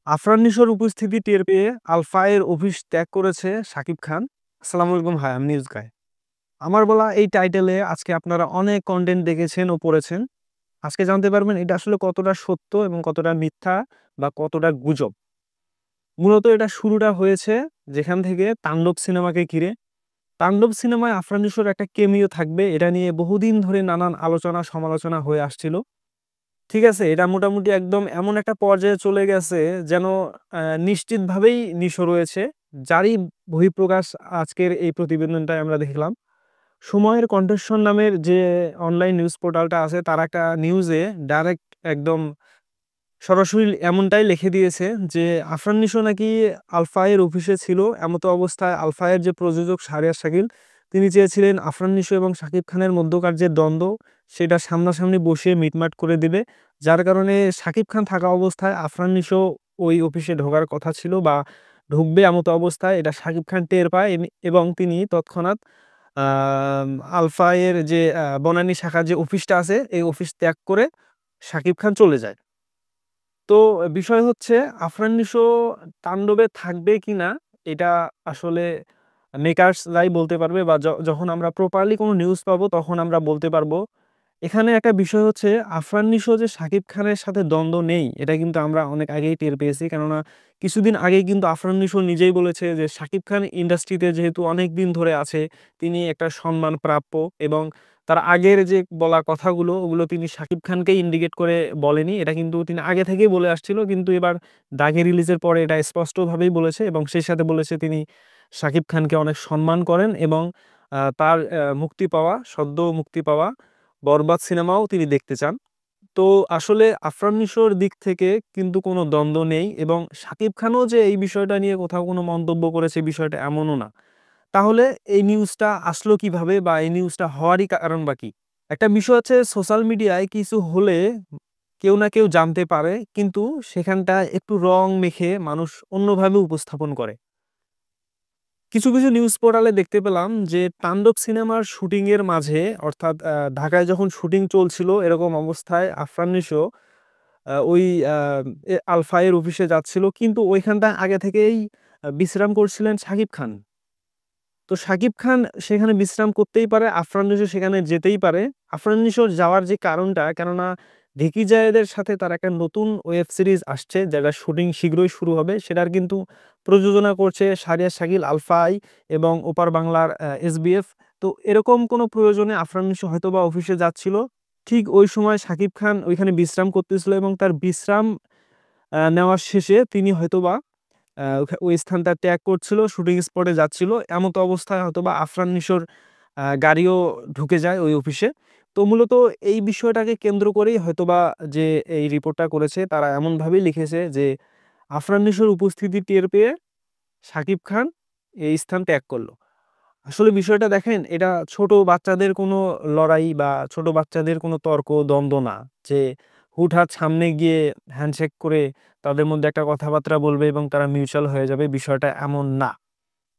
আফরান নিশোর উপস্থিতি টের পেয়ে আলফা এর অফিস ত্যাগ করেছে শাকিব খান। আসসালামু আলাইকুম ভাই, আমি নিউজ গাই। আমার বলা এই টাইটেলে আজকে আপনারা অনেক কন্টেন্ট দেখেছেন ও পড়েছেন। আজকে জানতে পারবেন এটা আসলে কতটা সত্য এবং কতটা মিথ্যা বা কতটা গুজব। মূলত এটা শুরুটা হয়েছে যেখান থেকে তাণ্ডব সিনেমাকে ঘিরে। তাণ্ডব সিনেমায় আফরান নিশোর একটা কেমিও থাকবে, এটা নিয়ে বহুদিন ধরে নানান আলোচনা সমালোচনা হয়ে আসছিল। ঠিক আছে, এটা মোটামুটি একদম এমন একটা পর্যায়ে চলে গেছে যেন নিশ্চিতভাবেই নিশো রয়েছে, যারই বহিঃপ্রকাশ আজকের এই প্রতিবেদনটায় আমরা দেখলাম। সময়ের কণ্ঠস্বর নামের যে অনলাইন নিউজ পোর্টালটা আছে, তার একটা নিউজে ডাইরেক্ট একদম সরাসরি এমনটাই লিখে দিয়েছে যে আফরান নিশো নাকি আলফায়ের অফিসে ছিল। এমতো অবস্থায় আলফায়ের যে প্রযোজক শাহরিয়ার শাকিল, তিনি চেয়েছিলেন আফরান নিশো এবং শাকিব খানের মধ্যকার যে দ্বন্দ্ব, সেটা সামনাসামনি বসিয়ে মিটমাট করে দিবে। যার কারণে শাকিব খান থাকা অবস্থায় আফরান নিশো ওই অফিসে ঢোকার কথা ছিল বা ঢুকবে, এমতো অবস্থায় এটা শাকিব খান টের পায় এবং তিনি তৎক্ষণাৎ আলফায়ের যে বনানী শাখার যে অফিসটা আছে, এই অফিস ত্যাগ করে শাকিব খান চলে যায়। তো বিষয় হচ্ছে আফরান নিশো তাণ্ডবে থাকবে কিনা, এটা আসলে মেকার্সরাই বলতে পারবে, বা যখন আমরা প্রপারলি কোনো নিউজ পাবো তখন আমরা বলতে পারবো। এখানে একটা বিষয় হচ্ছে আফরান নিশো যে শাকিব খানের সাথে দ্বন্দ্ব নেই, এটা কিন্তু আমরা অনেক আগেই টের পেয়েছি। কেননা কিছুদিন আগেই কিন্তু আফরান নিশো নিজেই বলেছে যে শাকিব খান ইন্ডাস্ট্রিতে যেহেতু অনেক দিন ধরে আছে, তিনি একটা সম্মান প্রাপ্য। এবং তার আগের যে বলা কথাগুলো, ওগুলো তিনি শাকিব খানকে ইন্ডিকেট করে বলেনি, এটা কিন্তু তিনি আগে থেকেই বলে আসছিল। কিন্তু এবার দাগে রিলিজের পরে এটা স্পষ্টভাবেই বলেছে, এবং সেই সাথে বলেছে তিনি শাকিব খানকে অনেক সম্মান করেন এবং তার সদ্য মুক্তি পাওয়া বরবাদ সিনেমাও তিনি দেখতে চান। তো আসলে আফরান নিশোর দিক থেকে কিন্তু কোনো দ্বন্দ্ব নেই, এবং শাকিব খানও যে এই বিষয়টা নিয়ে কোথাও কোনো মন্তব্য করেছে বিষয়টা এমনও না। তাহলে এই নিউজটা আসলো কিভাবে, বা এই নিউজটা হওয়ারই কারণ বা কি? একটা বিষয় হচ্ছে সোশ্যাল মিডিয়ায় কিছু হলে কেউ না কেউ জানতে পারে, কিন্তু সেখানটা একটু রং মেখে মানুষ অন্যভাবে উপস্থাপন করে। কিছু কিছু নিউজ পোর্টালে দেখতে পেলাম যে তাণ্ডব সিনেমার শুটিং এর মাঝে, অর্থাৎ ঢাকায় যখন শুটিং চলছিল এরকম অবস্থায় আফরান নিশো ওই আলফা এর অফিসে যাচ্ছিল, কিন্তু ওইখানটা আগে থেকেই বিশ্রাম করছিলেন শাকিব খান। তো শাকিব খান সেখানে বিশ্রাম করতেই পারে, আফরান নিশো সেখানে যেতেই পারে। আফরান নিশোর যাওয়ার যে কারণটা, কেননা ভিকি জায়েদের সাথে তার একটা নতুন ওয়েব সিরিজ আসছে, যেটা শুটিং শীঘ্রই শুরু হবে। সেটার কিন্তু প্রযোজনা করছে শাহরিয়ার শাকিল, আলফাই এবং ওপার বাংলার এসবিএফ। তো এরকম কোনো প্রয়োজনে আফরান নিশো হয়তোবা অফিসে যাচ্ছিল। ঠিক ওই সময় শাকিব খান ওইখানে বিশ্রাম করতেছিল, এবং তার বিশ্রাম নেওয়ার শেষে তিনি হয়তোবা ওই স্থানটা ত্যাগ করছিল, শুটিং স্পটে যাচ্ছিল। এমতো অবস্থায় হয়তোবা আফরান নিশোর গাড়িও ঢুকে যায় ওই অফিসে। তো মূলত এই বিষয়টাকে কেন্দ্র করেই হয়তোবা যে এই রিপোর্টটা করেছে, তারা এমনভাবেই লিখেছে যে আফরান নিশোর উপস্থিতি টের পেয়ে শাকিব খান এই স্থান ত্যাগ করলো। আসলে বিষয়টা দেখেন, এটা ছোট বাচ্চাদের কোনো লড়াই বা ছোট বাচ্চাদের কোনো তর্ক দ্বন্দ্ব না, যে হুটহাট সামনে গিয়ে হ্যান্ডশেক করে তাদের মধ্যে একটা কথাবার্তা বলবে এবং তারা মিউচুয়াল হয়ে যাবে, বিষয়টা এমন না।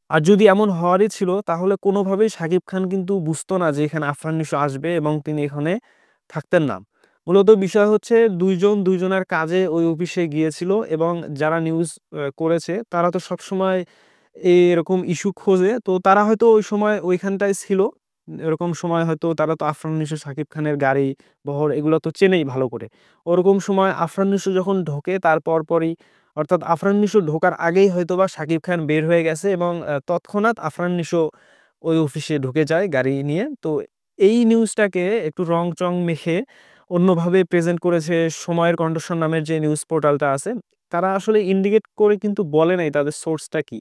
আর যদি এমন হওয়ারই ছিল, তাহলে কোনোভাবেই শাকিব খান কিন্তু বুঝতো না যে এখানে আফরান নিশো আসবে এবং তিনি এখানে থাকতেন না। মূলত বিষয় হচ্ছে দুইজন দুইজনের কাজে ওই অফিসে গিয়েছিল, এবং যারা নিউজ করেছে তারা তো সবসময় এরকম ইস্যু খোঁজে। তো তারা হয়তো ওই সময় ওইখানটায় ছিল। এরকম সময় হয়তো তারা তো আফরান নিশো শাকিব খানের গাড়ি বহর এগুলো তো চেনেই ভালো করে। ওরকম সময় আফরান নিশো যখন ঢোকে তার পরপরই, অর্থাৎ আফরান নিশো ঢোকার আগেই হয়তোবা শাকিব খান বের হয়ে গেছে, এবং তৎক্ষণাৎ আফরান নিশো ওই অফিসে ঢুকে যায় গাড়ি নিয়ে। তো এই নিউজটাকে একটু রং চং মেখে অন্যভাবে প্রেজেন্ট করেছে সময়ের কণ্ঠস্বর নামের যে নিউজ পোর্টালটা আছে। তারা আসলে ইন্ডিকেট করে কিন্তু বলে নাই তাদের সোর্সটা কি।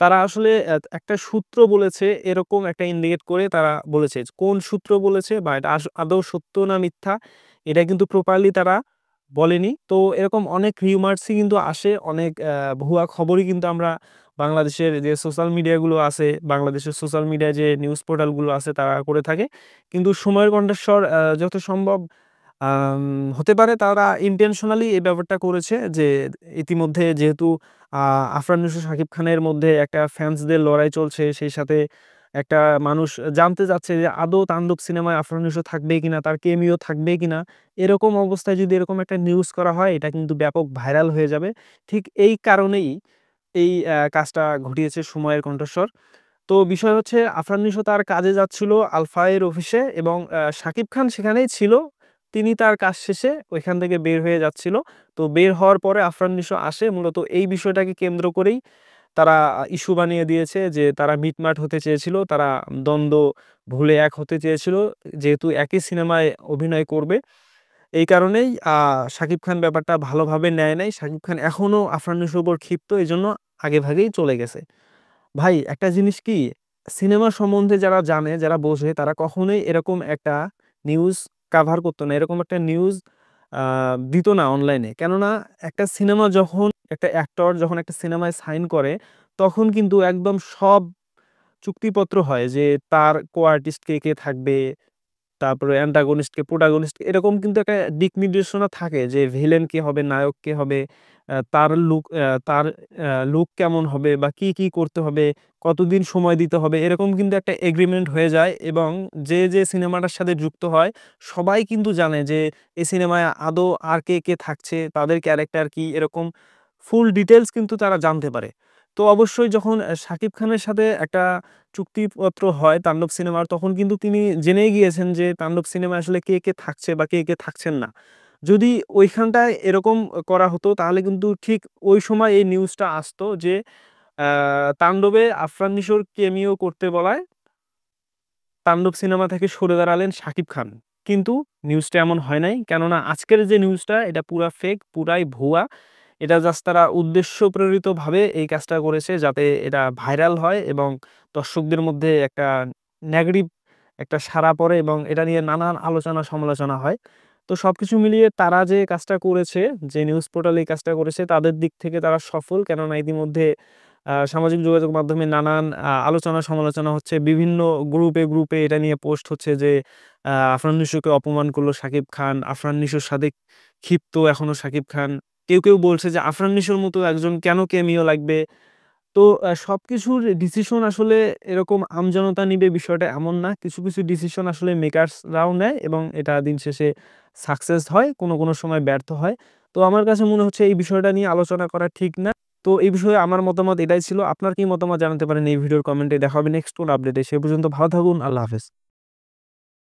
তারা আসলে একটা সূত্র বলেছে, এরকম একটা ইন্ডিকেট করে তারা বলেছে। কোন সূত্র বলেছে বা এটা আদৌ সত্য না মিথ্যা, এটা কিন্তু প্রপারলি তারা বলেনি। তো এরকম অনেক রিউমার্সই কিন্তু আসে, অনেক ভুয়া খবরই কিন্তু আমরা বাংলাদেশের যে সোশ্যাল মিডিয়াগুলো আছে, বাংলাদেশের সোশ্যাল মিডিয়ায় যে নিউজ পোর্টালগুলো আছে তারা করে থাকে। কিন্তু সময়ের কণ্ঠস্বর যত সম্ভব আম হতে পারে তারা ইনটেনশনালি এই ব্যাপারটা করেছে, যে ইতিমধ্যে যেহেতু আফরান নিশো শাকিব খানের মধ্যে একটা ফ্যান্সদের লড়াই চলছে, সেই সাথে একটা মানুষ জানতে চাচ্ছে যে আদৌ তাণ্ডব সিনেমায় আফরান নিশো থাকবে কিনা, তার কেমিও থাকবে কিনা। এরকম অবস্থায় যদি এরকম একটা নিউজ করা হয়, এটা কিন্তু ব্যাপক ভাইরাল হয়ে যাবে। ঠিক এই কারণেই এই কাজটা ঘটিয়েছে সময়ের কণ্ঠস্বর। তো বিষয় হচ্ছে আফরান নিশো তার কাজে যাচ্ছিল আলফা এর অফিসে এবং শাকিব খান সেখানেই ছিল। তিনি তার কাজ শেষে ওইখান থেকে বের হয়ে যাচ্ছিল। তো বের হওয়ার পরে আফরান নিশো আসে, মূলত এই বিষয়টাকে কেন্দ্র করেই তারা ইস্যু বানিয়ে দিয়েছে যে তারা মিটমাট হতে চেয়েছিল, তারা দ্বন্দ্ব ভুলে এক হতে চেয়েছিল, যেহেতু একই সিনেমায় অভিনয় করবে। এই কারণেই শাকিব খান ব্যাপারটা ভালোভাবে নেয় নাই। শাকিব খান এখনো আফরান নিশোর উপর ক্ষিপ্ত, এই জন্য আগে ভাগেই চলে গেছে। ভাই একটা জিনিস কি, সিনেমা সম্বন্ধে যারা জানে, যারা বোঝে, তারা কখনোই এরকম একটা নিউজ কাভার করতো না, এরকম একটা নিউজ দিত না অনলাইনে। কেননা একটা সিনেমা যখন, একটা অ্যাক্টর যখন একটা সিনেমায় সাইন করে, তখন কিন্তু একদম সব চুক্তিপত্র হয় যে তার কো আর্টিস্ট কে কে থাকবে, তারপরে অ্যান্টাগনিস্ট কে, প্রোটাগনিস্ট কে, এরকম কিন্তু একটা দিক নির্দেশনা থাকে যে ভিলেন কে হবে, নায়ক কে হবে, তার লুক কেমন হবে, বা কি কি করতে হবে, কতদিন সময় দিতে হবে, এরকম কিন্তু একটা এগ্রিমেন্ট হয়ে যায়। এবং যে যে সিনেমাটার সাথে যুক্ত হয়, সবাই কিন্তু জানে যে এই সিনেমায় আদৌ আর কে কে থাকছে, তাদের ক্যারেক্টার কি, এরকম ফুল ডিটেলস কিন্তু তারা জানতে পারে। তো অবশ্যই যখন শাকিব খানের সাথে একটা চুক্তিপত্র হয় তাণ্ডব সিনেমার, তখন কিন্তু তিনি জেনেই গিয়েছেন যে তাণ্ডব সিনেমা আসলে কে কে থাকছে বা কে কে থাকছেন না। যদি ওইখানটায় এরকম করা হতো, তাহলে কিন্তু ঠিক ওই সময় এই নিউজটা আসতো যে তাণ্ডবে আফরান নিশোর কেমিও করতে বলায় তাণ্ডব সিনেমা থেকে সরে দাঁড়ালেন শাকিব খান। কিন্তু নিউজটা এমন হয় নাই, কেননা আজকের যে নিউজটা এটা পুরা ফেক, পুরাই ভুয়া। এটা জাস্ট তারা উদ্দেশ্য প্রেরিতভাবে এই কাজটা করেছে যাতে এটা ভাইরাল হয় এবং দর্শকদের মধ্যে একটা নেগেটিভ একটা সাড়া পড়ে এবং এটা নিয়ে নানান আলোচনা সমালোচনা হয়। তো সবকিছু মিলিয়ে তারা যে কাজটা করেছে, যে নিউজ পোর্টাল এই কাজটা করেছে, তাদের দিক থেকে তারা সফল। কেননা ইতিমধ্যে সামাজিক যোগাযোগ মাধ্যমে নানান আলোচনা সমালোচনা হচ্ছে, বিভিন্ন গ্রুপে গ্রুপে এটা নিয়ে পোস্ট হচ্ছে যে আফরান নিশোকে অপমান করলো শাকিব খান, আফরান নিশোর সাথে ক্ষিপ্ত এখনো শাকিব খান। কেউ কেউ বলছে যে আফরান নিশোর মতো একজন কেন ক্যামিও লাগবে। তো সবকিছুর ডিসিশন আসলে এরকম আমজনতা নিবে বিষয়টা এমন না। কিছু কিছু ডিসিশন আসলে মেকার্সরাও নেয় এবং এটা দিন শেষে সাকসেস হয়, কোনো কোনো সময় ব্যর্থ হয়। তো আমার কাছে মনে হচ্ছে এই বিষয়টা নিয়ে আলোচনা করা ঠিক না। তো এই বিষয়ে আমার মতামত এটাই ছিল। আপনার কি মতামত জানাতে পারেন এই ভিডিওর কমেন্টে। দেখা হবে নেক্সট কোন আপডেটে। সে পর্যন্ত ভালো থাকুন। আল্লাহ হাফেজ।